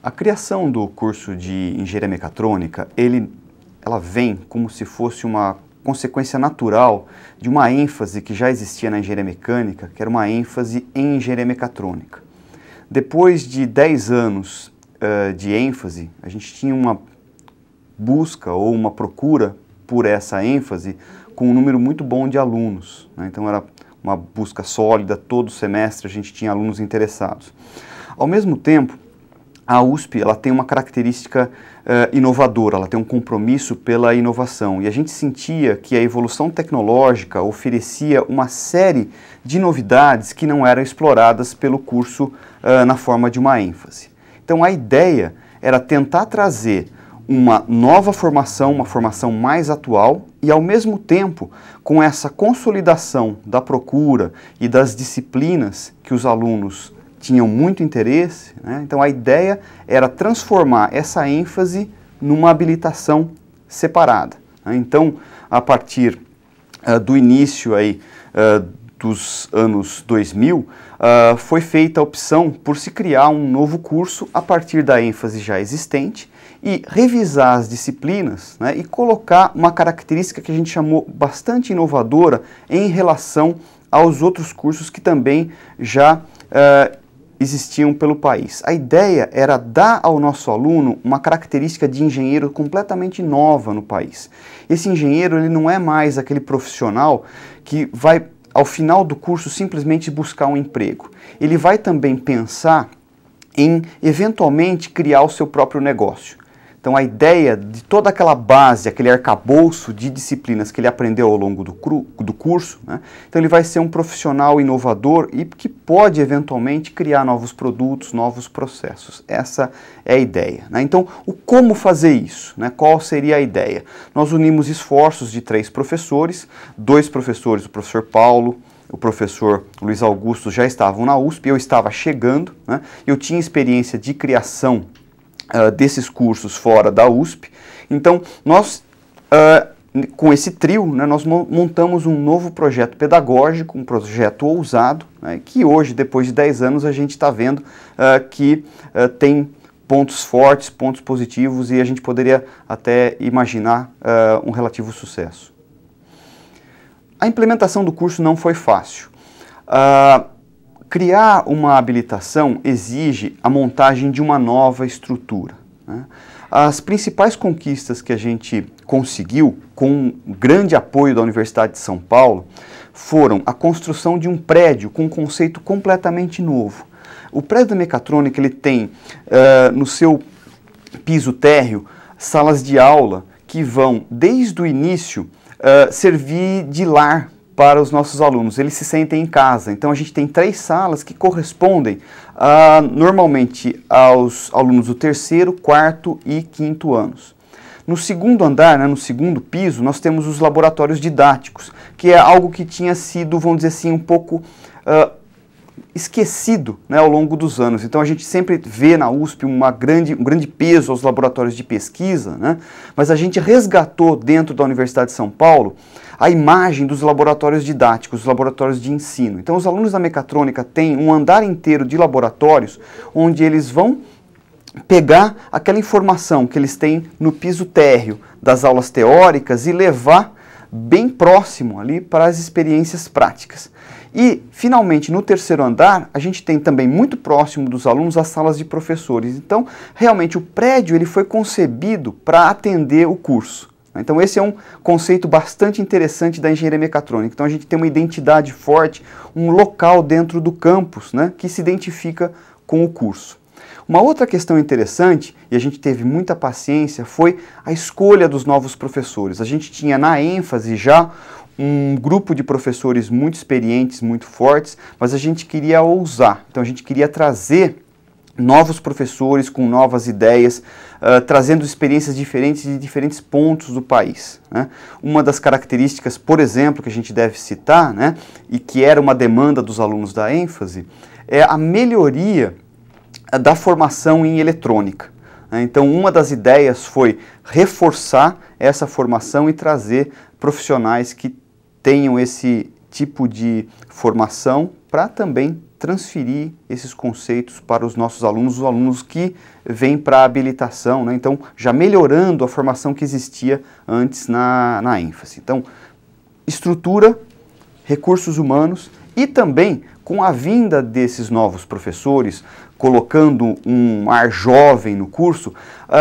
A criação do curso de Engenharia Mecatrônica, ela vem como se fosse uma consequência natural de uma ênfase que já existia na Engenharia Mecânica, que era uma ênfase em Engenharia Mecatrônica. Depois de 10 anos de ênfase, a gente tinha uma busca ou uma procura por essa ênfase com um número muito bom de alunos, né? Então era uma busca sólida, todo semestre a gente tinha alunos interessados. Ao mesmo tempo, a USP ela tem uma característica inovadora, ela tem um compromisso pela inovação, e a gente sentia que a evolução tecnológica oferecia uma série de novidades que não eram exploradas pelo curso na forma de uma ênfase. Então a ideia era tentar trazer uma nova formação, uma formação mais atual, e ao mesmo tempo, com essa consolidação da procura e das disciplinas que os alunos tinham muito interesse, né? Então a ideia era transformar essa ênfase numa habilitação separada, né? Então, a partir do início aí, dos anos 2000, foi feita a opção por se criar um novo curso a partir da ênfase já existente e revisar as disciplinas, né, e colocar uma característica que a gente chamou bastante inovadora em relação aos outros cursos que também já existiam pelo país. A ideia era dar ao nosso aluno uma característica de engenheiro completamente nova no país. Esse engenheiro ele não é mais aquele profissional que vai, ao final do curso, simplesmente buscar um emprego. Ele vai também pensar em, eventualmente, criar o seu próprio negócio. Então a ideia de toda aquela base, aquele arcabouço de disciplinas que ele aprendeu ao longo do curso, né? Então ele vai ser um profissional inovador e que pode eventualmente criar novos produtos, novos processos. Essa é a ideia, né? Então o como fazer isso, né? Qual seria a ideia? Nós unimos esforços de 3 professores, 2 professores, o professor Paulo, o professor Luiz Augusto já estavam na USP, eu estava chegando, né? Eu tinha experiência de criação desses cursos fora da USP. Então, nós, com esse trio, né, nós montamos um novo projeto pedagógico, um projeto ousado, né, que hoje, depois de 10 anos, a gente está vendo que tem pontos fortes, pontos positivos, e a gente poderia até imaginar um relativo sucesso. A implementação do curso não foi fácil. Criar uma habilitação exige a montagem de uma nova estrutura, né? As principais conquistas que a gente conseguiu, com grande apoio da Universidade de São Paulo, foram a construção de um prédio com um conceito completamente novo. O prédio da mecatrônica ele tem no seu piso térreo salas de aula que vão, desde o início, servir de lar para os nossos alunos. Eles se sentem em casa. Então a gente tem 3 salas que correspondem normalmente aos alunos do 3º, 4º e 5º anos. No segundo andar, né, no segundo piso, nós temos os laboratórios didáticos, que é algo que tinha sido, vamos dizer assim, um pouco esquecido, né, ao longo dos anos. Então a gente sempre vê na USP um grande peso aos laboratórios de pesquisa, né, mas a gente resgatou dentro da Universidade de São Paulo a imagem dos laboratórios didáticos, os laboratórios de ensino. Então os alunos da mecatrônica têm um andar inteiro de laboratórios onde eles vão pegar aquela informação que eles têm no piso térreo das aulas teóricas e levar bem próximo ali para as experiências práticas. E, finalmente, no 3º andar, a gente tem também muito próximo dos alunos as salas de professores. Então, realmente, o prédio ele foi concebido para atender o curso. Então, esse é um conceito bastante interessante da engenharia mecatrônica. Então, a gente tem uma identidade forte, um local dentro do campus, né, que se identifica com o curso. Uma outra questão interessante, e a gente teve muita paciência, foi a escolha dos novos professores. A gente tinha na ênfase já um grupo de professores muito experientes, muito fortes, mas a gente queria ousar. Então a gente queria trazer novos professores com novas ideias, trazendo experiências diferentes de diferentes pontos do país, né? Uma das características, por exemplo, que a gente deve citar, né, e que era uma demanda dos alunos da ênfase, é a melhoria da formação em eletrônica. Então, uma das ideias foi reforçar essa formação e trazer profissionais que tenham esse tipo de formação para também transferir esses conceitos para os nossos alunos, os alunos que vêm para a habilitação, né? Então, já melhorando a formação que existia antes na ênfase. Então, estrutura, recursos humanos e também com a vinda desses novos professores, colocando um ar jovem no curso,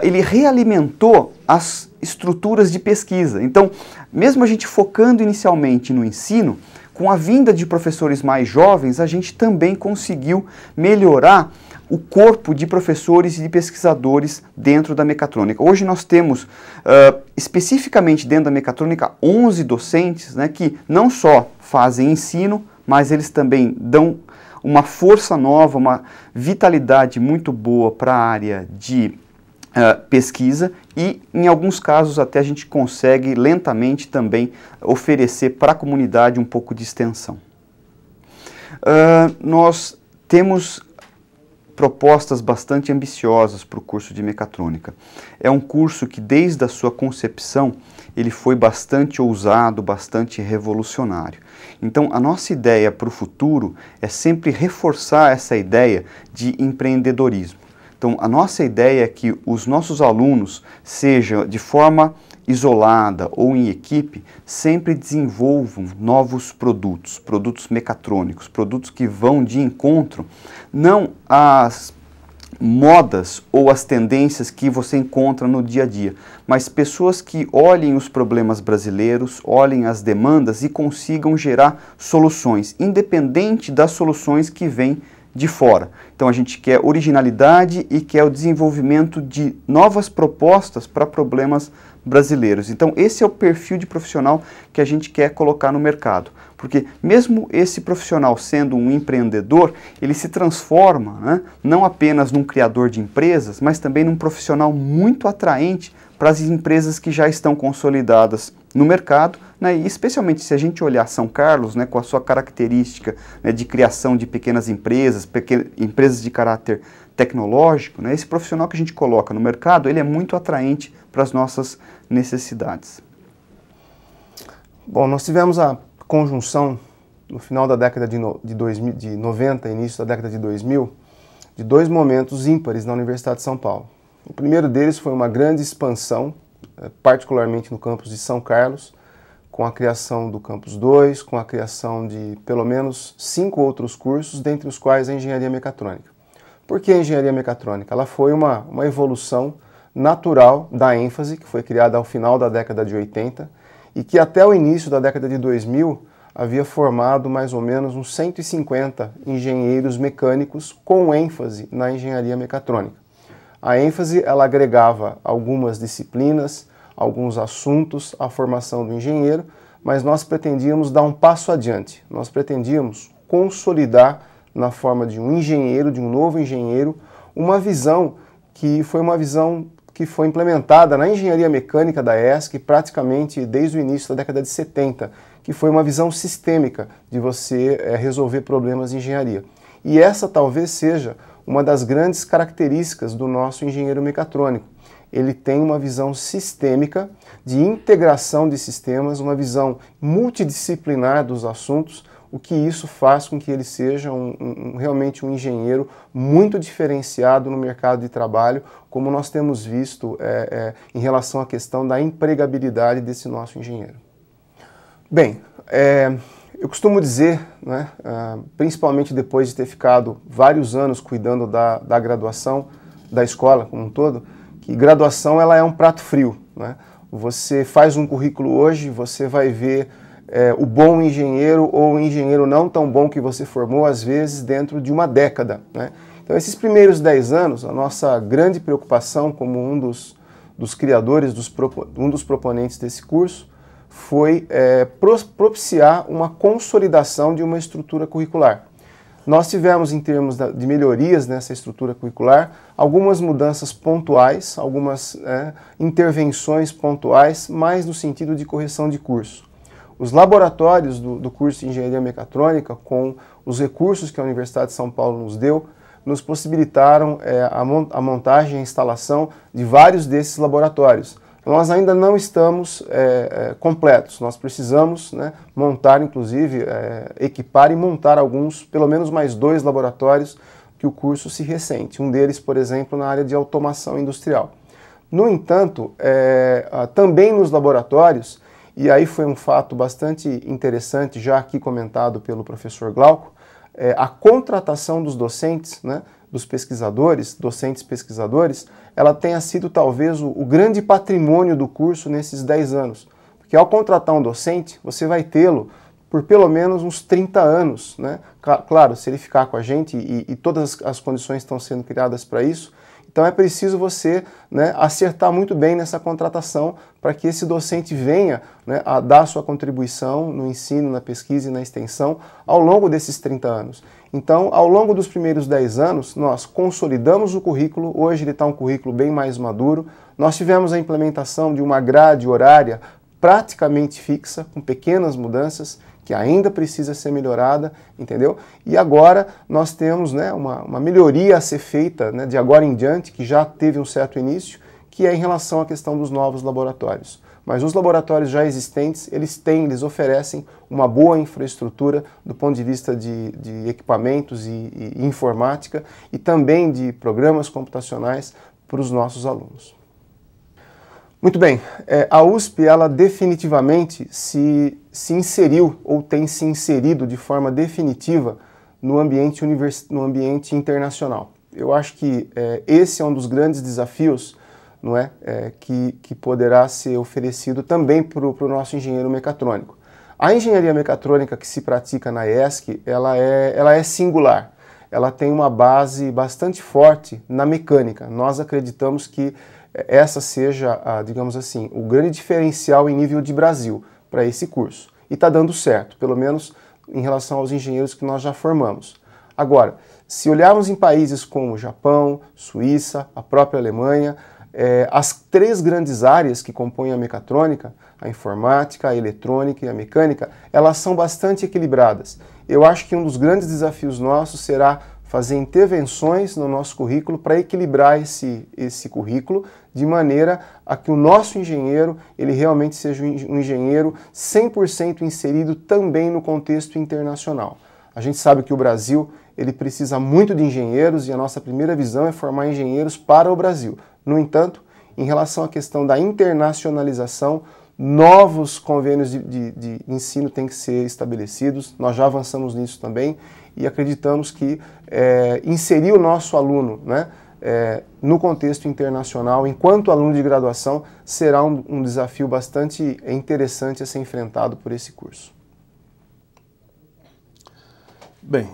ele realimentou as estruturas de pesquisa. Então, mesmo a gente focando inicialmente no ensino, com a vinda de professores mais jovens, a gente também conseguiu melhorar o corpo de professores e de pesquisadores dentro da mecatrônica. Hoje nós temos, especificamente dentro da mecatrônica, 11 docentes, né, que não só fazem ensino, mas eles também dão uma força nova, uma vitalidade muito boa para a área de pesquisa e, em alguns casos, até a gente consegue lentamente também oferecer para a comunidade um pouco de extensão. Nós temos propostas bastante ambiciosas para o curso de mecatrônica. É um curso que, desde a sua concepção, ele foi bastante ousado, bastante revolucionário. Então, a nossa ideia para o futuro é sempre reforçar essa ideia de empreendedorismo. Então, a nossa ideia é que os nossos alunos, seja de forma isolada ou em equipe, sempre desenvolvam novos produtos, produtos mecatrônicos, produtos que vão de encontro, não às modas ou às tendências que você encontra no dia a dia, mas pessoas que olhem os problemas brasileiros, olhem as demandas e consigam gerar soluções, independente das soluções que vêm de fora. Então a gente quer originalidade e quer o desenvolvimento de novas propostas para problemas brasileiros. Então esse é o perfil de profissional que a gente quer colocar no mercado, porque mesmo esse profissional sendo um empreendedor, ele se transforma, né, não apenas num criador de empresas, mas também num profissional muito atraente para as empresas que já estão consolidadas no mercado, né, e especialmente se a gente olhar São Carlos, né, com a sua característica, né, de criação de pequenas empresas, empresas de caráter tecnológico, né, esse profissional que a gente coloca no mercado, ele é muito atraente para as nossas necessidades. Bom, nós tivemos a conjunção, no final da década de 90, início da década de 2000, de dois momentos ímpares na Universidade de São Paulo. O primeiro deles foi uma grande expansão, particularmente no campus de São Carlos, com a criação do Campus 2, com a criação de pelo menos 5 outros cursos, dentre os quais a Engenharia Mecatrônica. Por que a Engenharia Mecatrônica? Ela foi uma evolução natural da ênfase, que foi criada ao final da década de 80, e que até o início da década de 2000 havia formado mais ou menos uns 150 engenheiros mecânicos com ênfase na engenharia mecatrônica. A ênfase, ela agregava algumas disciplinas, alguns assuntos à formação do engenheiro, mas nós pretendíamos dar um passo adiante. Nós pretendíamos consolidar na forma de um engenheiro, de um novo engenheiro, uma visão que foi implementada na engenharia mecânica da ESC praticamente desde o início da década de 70, que foi uma visão sistêmica de você resolver problemas de engenharia. E essa talvez seja uma das grandes características do nosso engenheiro mecatrônico. Ele tem uma visão sistêmica de integração de sistemas, uma visão multidisciplinar dos assuntos, o que isso faz com que ele seja realmente um engenheiro muito diferenciado no mercado de trabalho, como nós temos visto em relação à questão da empregabilidade desse nosso engenheiro. Bem, eu costumo dizer, né, principalmente depois de ter ficado vários anos cuidando da graduação, da escola como um todo, que graduação ela é um prato frio, né? Você faz um currículo hoje, você vai ver o bom engenheiro ou o engenheiro não tão bom que você formou, às vezes, dentro de uma década, né? Então, esses primeiros 10 anos, a nossa grande preocupação como um dos criadores, um dos proponentes desse curso, foi propiciar uma consolidação de uma estrutura curricular. Nós tivemos, em termos de melhorias nessa estrutura curricular, algumas mudanças pontuais, algumas intervenções pontuais, mais no sentido de correção de curso. Os laboratórios do curso de Engenharia Mecatrônica, com os recursos que a Universidade de São Paulo nos deu, nos possibilitaram a montagem e a instalação de vários desses laboratórios. Nós ainda não estamos completos, nós precisamos, né, montar, inclusive, equipar e montar alguns, pelo menos mais 2 laboratórios que o curso se ressente. Um deles, por exemplo, na área de automação industrial. No entanto, também nos laboratórios, e aí foi um fato bastante interessante, já aqui comentado pelo professor Glauco, a contratação dos docentes, né, dos pesquisadores, docentes pesquisadores, ela tenha sido talvez o grande patrimônio do curso nesses 10 anos. Porque ao contratar um docente, você vai tê-lo por pelo menos uns 30 anos, né? Claro, se ele ficar com a gente e todas as condições estão sendo criadas para isso, então é preciso você, né, acertar muito bem nessa contratação para que esse docente venha, né, a dar sua contribuição no ensino, na pesquisa e na extensão ao longo desses 30 anos. Então, ao longo dos primeiros 10 anos, nós consolidamos o currículo, hoje ele está um currículo bem mais maduro, nós tivemos a implementação de uma grade horária praticamente fixa, com pequenas mudanças, que ainda precisa ser melhorada, entendeu? E agora nós temos, né, uma melhoria a ser feita, né, de agora em diante, que já teve um certo início, que é em relação à questão dos novos laboratórios. Mas os laboratórios já existentes, eles oferecem uma boa infraestrutura do ponto de vista de equipamentos e informática e também de programas computacionais para os nossos alunos. Muito bem, a USP, ela definitivamente se inseriu ou tem se inserido de forma definitiva no ambiente internacional. Eu acho que esse é um dos grandes desafios, não é, que poderá ser oferecido também para o nosso engenheiro mecatrônico. A engenharia mecatrônica que se pratica na ESC, ela é singular. Ela tem uma base bastante forte na mecânica. Nós acreditamos que essa seja, digamos assim, o grande diferencial em nível de Brasil para esse curso. E está dando certo, pelo menos em relação aos engenheiros que nós já formamos. Agora, se olharmos em países como Japão, Suíça, a própria Alemanha, as 3 grandes áreas que compõem a mecatrônica, a informática, a eletrônica e a mecânica, elas são bastante equilibradas. Eu acho que um dos grandes desafios nossos será fazer intervenções no nosso currículo para equilibrar esse currículo de maneira a que o nosso engenheiro ele realmente seja um engenheiro 100% inserido também no contexto internacional. A gente sabe que o Brasil ele precisa muito de engenheiros e a nossa primeira visão é formar engenheiros para o Brasil. No entanto, em relação à questão da internacionalização, novos convênios de ensino têm que ser estabelecidos, nós já avançamos nisso também e acreditamos que inserir o nosso aluno, né, no contexto internacional, enquanto aluno de graduação, será um desafio bastante interessante a ser enfrentado por esse curso. Bem,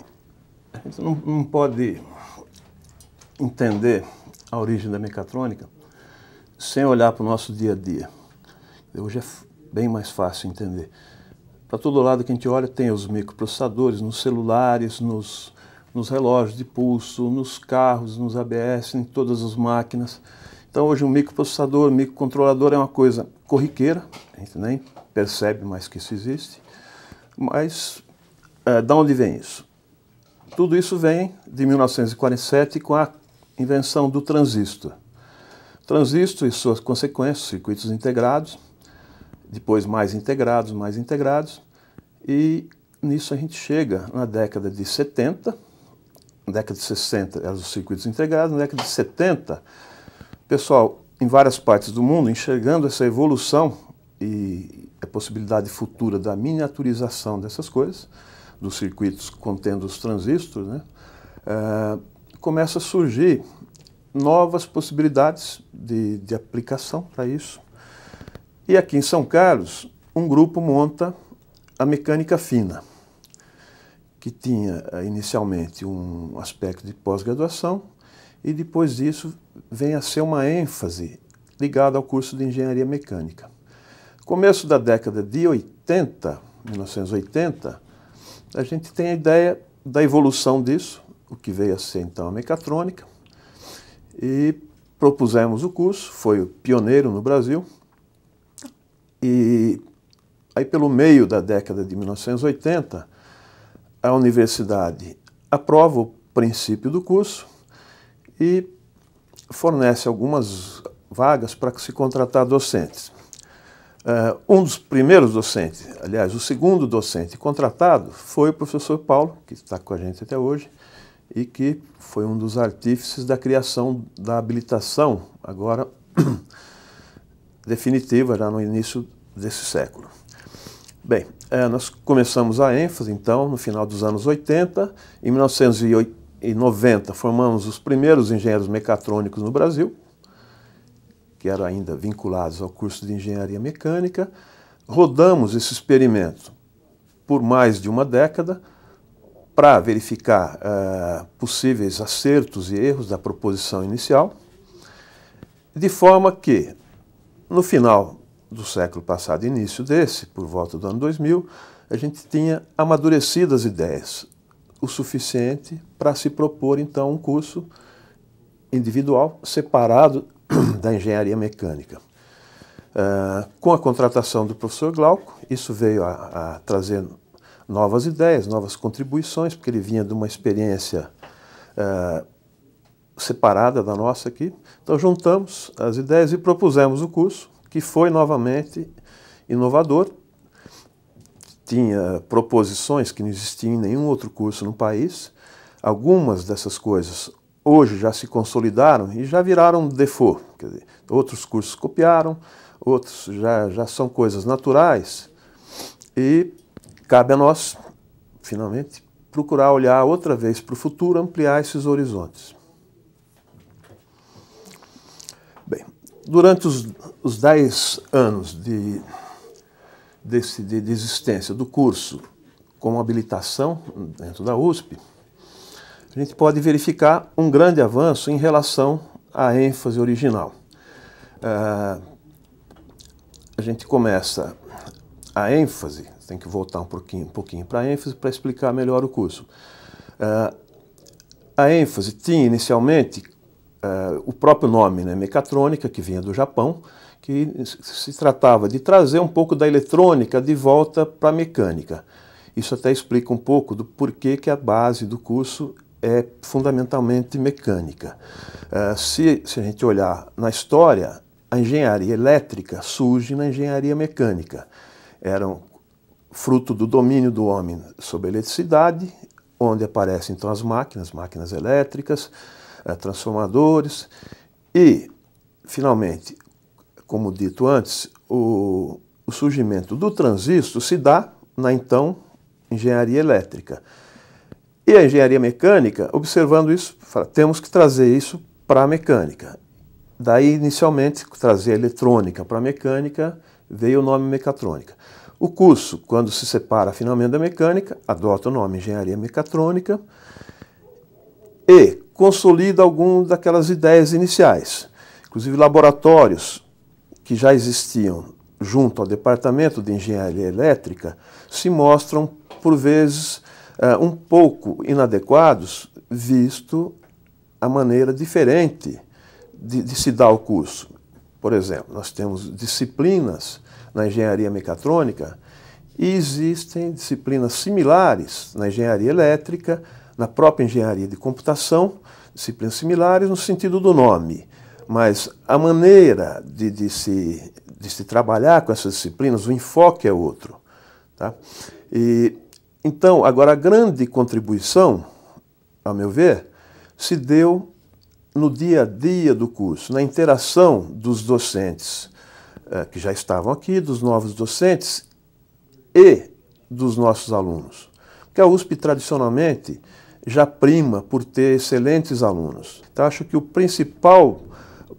a gente não pode entender a origem da mecatrônica sem olhar para o nosso dia a dia. Hoje é bem mais fácil entender. Para todo lado que a gente olha tem os microprocessadores, nos celulares, nos relógios de pulso, nos carros, nos ABS, em todas as máquinas. Então hoje um microprocessador, um microcontrolador é uma coisa corriqueira, a gente nem percebe mais que isso existe. Mas de onde vem isso? Tudo isso vem de 1947 com a invenção do transistor. Transistor e suas consequências, circuitos integrados, depois mais integrados, e nisso a gente chega na década de 70, na década de 60 eram os circuitos integrados, na década de 70, pessoal em várias partes do mundo enxergando essa evolução e a possibilidade futura da miniaturização dessas coisas, dos circuitos contendo os transistores, né, começa a surgir novas possibilidades de aplicação para isso. E aqui em São Carlos, um grupo monta a mecânica fina, que tinha inicialmente um aspecto de pós-graduação e depois disso vem a ser uma ênfase ligada ao curso de engenharia mecânica. Começo da década de 80, 1980, a gente tem a ideia da evolução disso, o que veio a ser então a mecatrônica, e propusemos o curso, foi o pioneiro no Brasil. E aí pelo meio da década de 1980, a universidade aprova o princípio do curso e fornece algumas vagas para se contratar docentes. Um dos primeiros docentes, aliás, o segundo docente contratado foi o professor Paulo, que está com a gente até hoje, e que foi um dos artífices da criação da habilitação, agora definitiva, já no início desse século. Bem, nós começamos a ênfase, então, no final dos anos 80. Em 1990, formamos os primeiros engenheiros mecatrônicos no Brasil, que eram ainda vinculados ao curso de engenharia mecânica. Rodamos esse experimento por mais de uma década para verificar possíveis acertos e erros da proposição inicial, de forma que, no final do século passado, início desse, por volta do ano 2000, a gente tinha amadurecido as ideias o suficiente para se propor, então, um curso individual separado da engenharia mecânica. Com a contratação do professor Glauco, isso veio a trazer novas ideias, novas contribuições, porque ele vinha de uma experiência separada da nossa aqui. Então, juntamos as ideias e propusemos o curso, que foi novamente inovador. Tinha proposições que não existiam em nenhum outro curso no país. Algumas dessas coisas hoje já se consolidaram e já viraram default. Quer dizer, outros cursos copiaram, outros já são coisas naturais. E cabe a nós, finalmente, procurar olhar outra vez para o futuro, ampliar esses horizontes. Bem, durante os 10 anos de existência do curso como habilitação dentro da USP, a gente pode verificar um grande avanço em relação à ênfase original. A gente começa a ênfase, tem que voltar um pouquinho para a ênfase para explicar melhor o curso. A ênfase tinha inicialmente o próprio nome, né, mecatrônica, que vinha do Japão, que se tratava de trazer um pouco da eletrônica de volta para a mecânica. Isso até explica um pouco do porquê que a base do curso é fundamentalmente mecânica. Se a gente olhar na história, a engenharia elétrica surge na engenharia mecânica. Era fruto do domínio do homem sobre a eletricidade, onde aparecem então as máquinas elétricas, transformadores e, finalmente, como dito antes, o surgimento do transistor se dá na então engenharia elétrica. E a engenharia mecânica, observando isso, fala, temos que trazer isso para a mecânica. Daí, inicialmente, trazer a eletrônica para a mecânica, veio o nome mecatrônica. O curso, quando se separa finalmente da mecânica, adota o nome engenharia mecatrônica e consolida algumas daquelas ideias iniciais. Inclusive laboratórios que já existiam junto ao departamento de engenharia elétrica se mostram, por vezes, um pouco inadequados, visto a maneira diferente de se dar o curso. Por exemplo, nós temos disciplinas na engenharia mecatrônica e existem disciplinas similares na engenharia elétrica, na própria engenharia de computação, disciplinas similares no sentido do nome, mas a maneira de se trabalhar com essas disciplinas, o enfoque é outro. Tá? Então, agora, a grande contribuição, a meu ver, se deu no dia a dia do curso, na interação dos docentes que já estavam aqui, dos novos docentes e dos nossos alunos. Porque a USP, tradicionalmente, já prima por ter excelentes alunos. Então, acho que o principal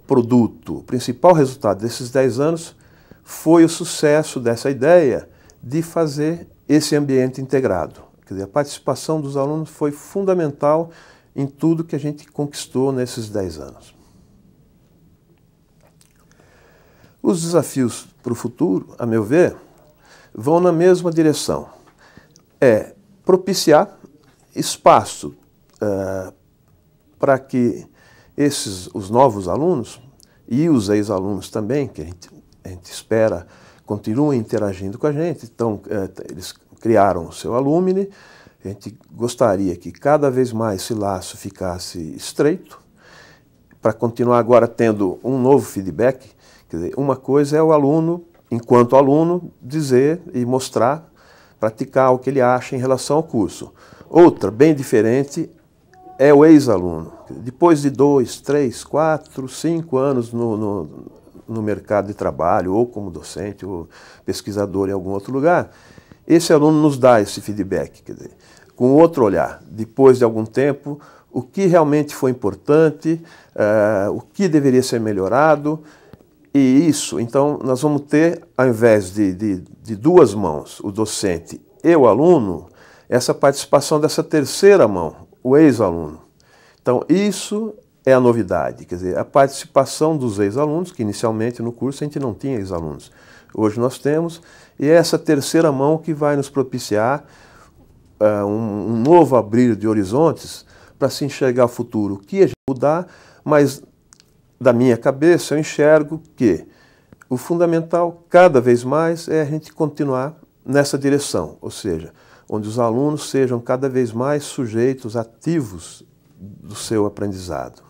produto, o principal resultado desses 10 anos foi o sucesso dessa ideia de fazer esse ambiente integrado. Quer dizer, a participação dos alunos foi fundamental em tudo que a gente conquistou nesses 10 anos. Os desafios para o futuro, a meu ver, vão na mesma direção. É propiciar espaço para que os novos alunos e os ex-alunos também, que a gente espera continuem interagindo com a gente. Então, eles criaram o seu alumni. A gente gostaria que cada vez mais esse laço ficasse estreito, para continuar agora tendo um novo feedback. Quer dizer, uma coisa é o aluno, enquanto aluno, dizer e mostrar, praticar o que ele acha em relação ao curso. Outra, bem diferente, é o ex-aluno. Depois de 2, 3, 4, 5 anos no mercado de trabalho, ou como docente, ou pesquisador em algum outro lugar, esse aluno nos dá esse feedback, quer dizer, com outro olhar. Depois de algum tempo, o que realmente foi importante, o que deveria ser melhorado, e isso, então, nós vamos ter, ao invés de duas mãos, o docente e o aluno, essa participação dessa terceira mão, o ex-aluno. Então, isso é a novidade, quer dizer, a participação dos ex-alunos, que inicialmente no curso a gente não tinha ex-alunos. Hoje nós temos, e é essa terceira mão que vai nos propiciar um novo abrir de horizontes para se enxergar o futuro. O que a gente mudar, mas da minha cabeça eu enxergo que o fundamental, cada vez mais, é a gente continuar nessa direção, ou seja, onde os alunos sejam cada vez mais sujeitos ativos do seu aprendizado.